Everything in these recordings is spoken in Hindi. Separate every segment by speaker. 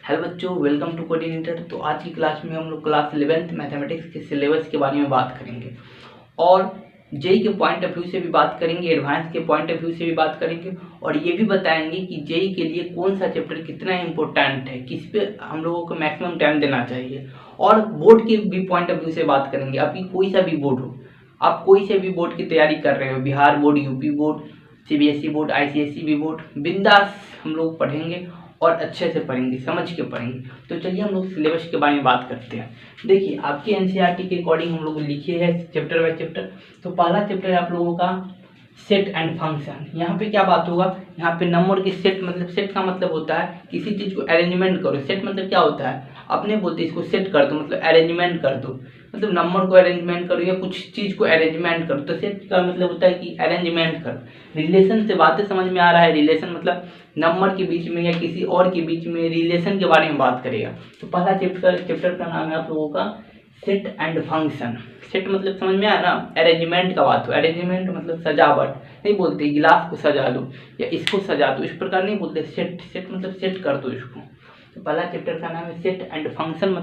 Speaker 1: हेलो बच्चों, वेलकम टू कोऑर्डिनेटर। तो आज की क्लास में हम लोग क्लास 11th मैथमेटिक्स के सिलेबस के बारे में बात करेंगे और जेई के पॉइंट ऑफ व्यू से भी बात करेंगे, एडवांस के पॉइंट ऑफ व्यू से भी बात करेंगे और ये भी बताएंगे कि जेई के लिए कौन सा चैप्टर कितना इम्पोर्टेंट है, किस पे हम लोगों को मैक्सिमम टाइम देना चाहिए और बोर्ड के भी पॉइंट ऑफ व्यू से बात करेंगे। आपकी कोई सा भी बोर्ड हो, आप कोई से भी बोर्ड की तैयारी कर रहे हो, Bihar board, UP board, CBSE board, ICSE भी बोर्ड, बिंदास हम लोग पढ़ेंगे और अच्छे से पढ़ेंगे, समझ के पढ़ेंगे। तो चलिए हम लोग सिलेबस के बारे में बात करते हैं। देखिए, आपके एनसीईआरटी के अकॉर्डिंग हम लोग लिखे हैं चैप्टर बाय चैप्टर। तो पहला चैप्टर है आप लोगों का सेट एंड फंक्शन। यहाँ पे क्या बात होगा, यहाँ पे नंबर की सेट, मतलब सेट का मतलब होता है किसी चीज़ को अरेंजमेंट करो। सेट मतलब क्या होता है, अपने बोलते इसको सेट कर दो, मतलब अरेंजमेंट कर दो, मतलब नंबर को अरेंजमेंट करो या कुछ चीज़ को अरेंजमेंट करो। तो सेट का मतलब होता है कि अरेंजमेंट करो। रिलेशन से बातें समझ में आ रहा है, रिलेशन मतलब नंबर के बीच में या किसी और के बीच में रिलेशन के बारे में बात करेगा। तो पहला चैप्टर का नाम है आप लोगों का सेट एंड फंक्शन। सेट मतलब समझ में आया ना, अरेंजमेंट का बात हो। अरेंजमेंट मतलब सजावट, नहीं बोलते गिलास को सजा दो या इसको सजा दो, इस प्रकार नहीं बोलते। सेट मतलब सेट कर दो इसको। तो पहला चैप्टर का नाम है सेट एंड फंक्शन।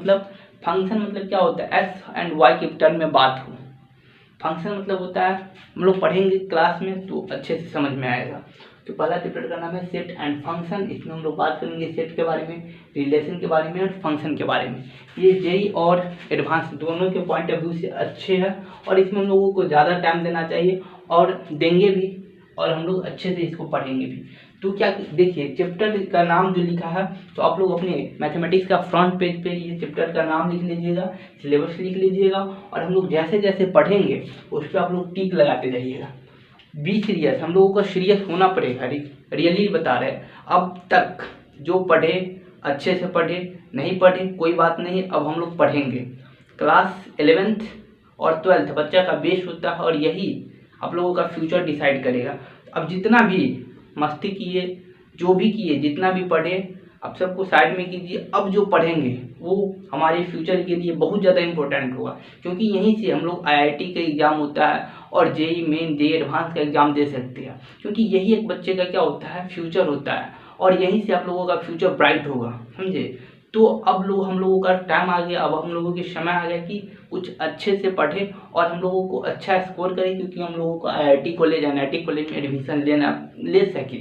Speaker 1: फंक्शन मतलब क्या होता है, एक्स एंड वाई के टर्म में बात हो। फंक्शन मतलब होता है, हम लोग पढ़ेंगे क्लास में तो अच्छे से समझ में आएगा। तो पहला चैप्टर का नाम है सेट एंड फंक्शन। इसमें हम लोग बात करेंगे सेट के बारे में, रिलेशन के बारे में और फंक्शन के बारे में। ये जेई और एडवांस दोनों के पॉइंट ऑफ व्यू से अच्छे हैं और इसमें हम लोगों को ज़्यादा टाइम देना चाहिए और देंगे भी और हम लोग अच्छे से इसको पढ़ेंगे भी। तो क्या देखिए, चैप्टर का नाम जो लिखा है, तो आप लोग अपने मैथमेटिक्स का फ्रंट पेज पे ये चैप्टर का नाम लिख लीजिएगा, सिलेबस लिख लीजिएगा और हम लोग जैसे जैसे पढ़ेंगे उस पर आप लोग टिक लगाते जाइएगा। बी सीरियस, हम लोगों को सीरियस होना पड़ेगा। रियली बता रहे हैं। अब तक जो पढ़े अच्छे से पढ़े, नहीं पढ़े कोई बात नहीं, अब हम लोग पढ़ेंगे। क्लास 11th और 12th बच्चा का बेस होता है और यही आप लोगों का फ्यूचर डिसाइड करेगा। अब जितना भी मस्ती किए, जो भी किए, जितना भी पढ़े, अब सबको साइड में कीजिए। अब जो पढ़ेंगे वो हमारे फ्यूचर के लिए बहुत ज़्यादा इंपॉर्टेंट होगा, क्योंकि यहीं से हम लोग आईआईटी का एग्ज़ाम होता है और जेई मेन, जेई एडवांस का एग्ज़ाम दे सकते हैं, क्योंकि यही एक बच्चे का क्या होता है, फ्यूचर होता है और यहीं से आप लोगों का फ्यूचर ब्राइट होगा, समझे। तो अब हम लोगों का टाइम आ गया, अब हम लोगों के समय आ गया कि कुछ अच्छे से पढ़े और हम लोगों को अच्छा स्कोर करें, क्योंकि हम लोगों को आईआईटी कॉलेज, एनआईटी कॉलेज में एडमिशन ले सके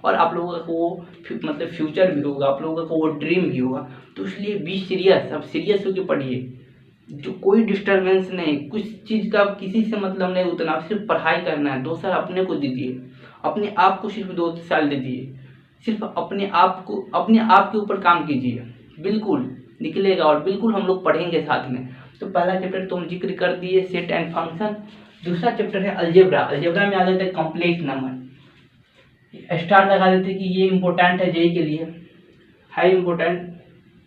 Speaker 1: और आप लोगों का वो मतलब फ्यूचर भी होगा, आप लोगों का वो ड्रीम भी होगा। तो इसलिए बी सीरियस, अब सीरियस होकर पढ़िए, जो कोई डिस्टर्बेंस नहीं, कुछ चीज़ का किसी से मतलब नहीं, उतना आप सिर्फ पढ़ाई करना है। 2 साल अपने को दीजिए, अपने आप को सिर्फ 2 साल दीजिए, सिर्फ अपने आप के ऊपर काम कीजिए, बिल्कुल निकलेगा और बिल्कुल हम लोग पढ़ेंगे साथ में। तो पहला चैप्टर तो हम जिक्र कर दिए, सेट एंड फंक्शन। दूसरा चैप्टर है अलजेब्रा। अलजेब्रा में आ जाता है कॉम्प्लेक्स नंबर। स्टार लगा देते कि ये इंपॉर्टेंट है जेई के लिए, है इम्पोर्टेंट,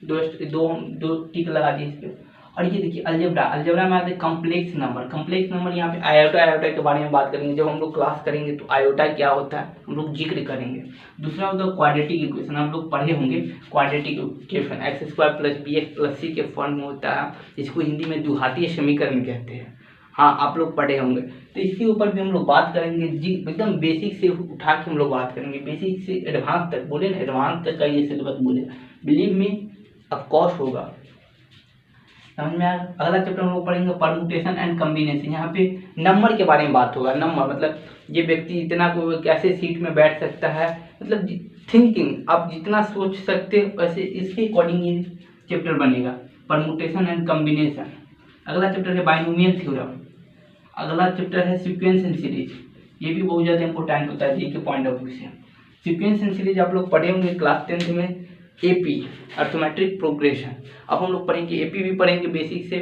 Speaker 1: दो टिक लगा दिए इस पर। और ये देखिए अलजेब्रा में आते हैं कॉम्प्लेक्स नंबर। कॉम्प्लेक्स नंबर यहाँ पे आयोटा के बारे में बात करेंगे। जब हम लोग क्लास करेंगे तो आयोटा क्या होता है हम लोग जिक्र करेंगे। दूसरा होता है क्वाड्रेटिक इक्वेशन, हम लोग पढ़े होंगे quadratic equation, x² + bx + c के फॉर्म में होता है, जिसको हिंदी में द्विघातीय समीकरण कहते हैं। हाँ, आप लोग पढ़े होंगे। तो इसके ऊपर भी हम लोग बात करेंगे जी, एकदम बेसिक से उठा के हम लोग बात करेंगे, बेसिक से एडवांस तक। बोले ना एडवांस तक का ये सिलेबस बोले, बिलीव मी ऑफकोर्स होगा, समझ में आया। अगला चैप्टर हम लोग पढ़ेंगे परमुटेशन एंड कॉम्बिनेशन। यहाँ पे नंबर के बारे में बात होगा। नंबर मतलब ये व्यक्ति इतना को कैसे सीट में बैठ सकता है, मतलब थिंकिंग, आप जितना सोच सकते हो वैसे इसके अकॉर्डिंग ये चैप्टर बनेगा, परमुटेशन एंड कॉम्बिनेशन। अगला चैप्टर है बाइनोमियल थ्योरम। अगला चैप्टर है सीक्वेंस एंड सीरीज। ये भी बहुत ज़्यादा इंपॉर्टेंट होता है जी के पॉइंट ऑफ व्यू से। सीक्वेंस एंड सीरीज आप लोग पढ़े होंगे क्लास 10th में, एपी अर्थमेट्रिक प्रोग्रेशन। अब हम लोग पढ़ेंगे एपी भी पढ़ेंगे बेसिक से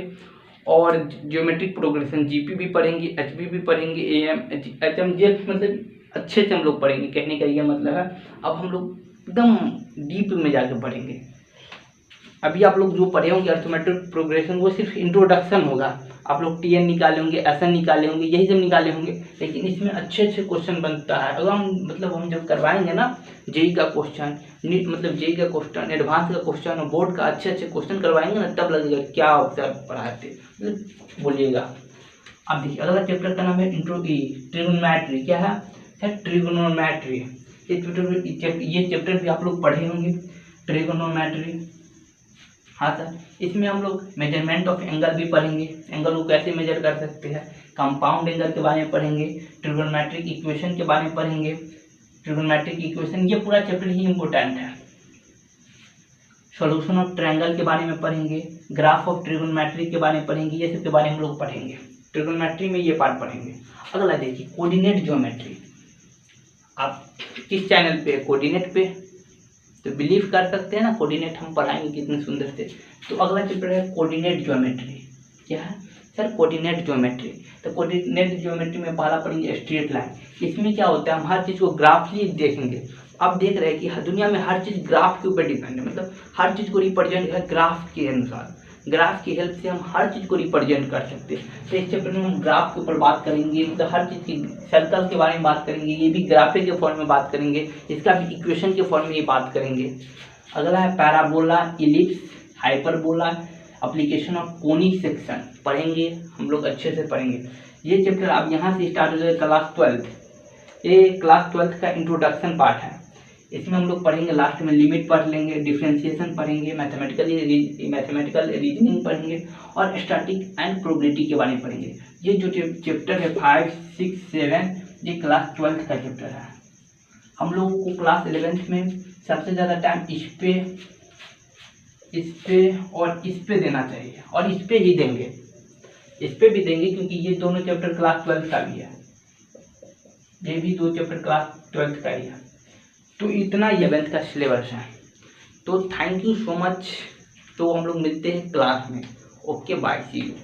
Speaker 1: और ज्योमेट्रिक प्रोग्रेशन, जीपी भी पढ़ेंगे, एचबी भी पढ़ेंगे, एएम एचएम जेएफ, मतलब अच्छे से हम लोग पढ़ेंगे। कहने का ये मतलब है अब हम लोग एकदम डीप में जाके पढ़ेंगे। अभी आप लोग जो पढ़े होंगे अर्थमेट्रिक प्रोग्रेशन वो सिर्फ इंट्रोडक्शन होगा। आप लोग टीएन निकाले होंगे, एसएन निकाले होंगे, यही सब निकाले होंगे, लेकिन इसमें अच्छे अच्छे क्वेश्चन बनता है। अगर हम जब करवाएंगे ना जेई का क्वेश्चन, मतलब जेई का क्वेश्चन, एडवांस का क्वेश्चन और बोर्ड का अच्छे अच्छे क्वेश्चन करवाएंगे ना, तब लगेगा क्या सर पढ़ाते, मतलब बोलिएगा। अब देखिए अगला चैप्टर का नाम है ट्रिगोनोमेट्री। क्या है ट्रिगोनोमेट्री। ये चैप्टर भी आप लोग पढ़े होंगे। ट्रिगोनोमेट्री। हाँ सर, इसमें हम लोग मेजरमेंट ऑफ एंगल भी पढ़ेंगे, एंगल को कैसे मेजर कर सकते हैं, कंपाउंड एंगल के बारे में पढ़ेंगे, ट्रिगोनोमेट्रिक इक्वेशन के बारे में पढ़ेंगे। ट्रिगोनोमेट्रिक इक्वेशन ये पूरा चैप्टर ही इम्पोर्टेंट है। सॉल्यूशन ऑफ ट्रायंगल के बारे में पढ़ेंगे, ग्राफ ऑफ ट्रिगोनोमेट्री के बारे में पढ़ेंगे, ये सब के बारे में हम लोग पढ़ेंगे। ट्रिगोनोमेट्री में ये पार्ट पढ़ेंगे। अगला देखिए कोऑर्डिनेट ज्योमेट्री। आप किस चैनल पे, कोऑर्डिनेट पे, तो बिलीव कर सकते हैं ना कोऑर्डिनेट हम पढ़ाएंगे कितने सुंदर से। तो अगला चैप्टर है कोऑर्डिनेट ज्योमेट्री। क्या है सर? Coordinate geometry. तो कोऑर्डिनेट ज्योमेट्री में पहला पढ़ेंगे स्ट्रेट लाइन। इसमें क्या होता है, हम हर चीज़ को ग्राफली देखेंगे। आप देख रहे हैं कि दुनिया में हर चीज़ ग्राफ के ऊपर डिपेंड है, मतलब हर चीज़ को रिप्रेजेंट है ग्राफ के अनुसार। ग्राफ की हेल्प से हम हर चीज़ को रिप्रेजेंट कर सकते हैं। तो इस चैप्टर में हम ग्राफ के ऊपर बात करेंगे, मतलब हर चीज़ की सर्कल के बारे में बात करेंगे, ये भी ग्राफे के फॉर्म में बात करेंगे, इसका भी इक्वेशन के फॉर्म में ये बात करेंगे। अगला है parabola, ellipse, hyperbola, application of conic section पढ़ेंगे हम लोग, अच्छे से पढ़ेंगे। ये चैप्टर आप यहाँ से स्टार्ट हो जाए क्लास 12। ये क्लास 12 का इंट्रोडक्शन पार्ट है। इसमें हम लोग पढ़ेंगे, लास्ट में लिमिट पढ़ लेंगे, डिफरेंशिएशन पढ़ेंगे, मैथमेटिकल रीजनिंग पढ़ेंगे और स्टैटिक एंड प्रोबेबिलिटी के बारे में पढ़ेंगे। ये जो चैप्टर है 5, 6, 7 ये क्लास 12 का चैप्टर है। हम लोगों को क्लास 11th में सबसे ज़्यादा टाइम इस पे देना चाहिए, और इस पे ही देंगे, इस पे भी देंगे, क्योंकि ये दोनों चैप्टर क्लास 12 का भी है, ये भी दो चैप्टर क्लास 12 का ही है। तो इतना 11th का सिलेबस है। तो थैंक यू सो मच। तो हम लोग मिलते हैं क्लास में। Okay bye, see you.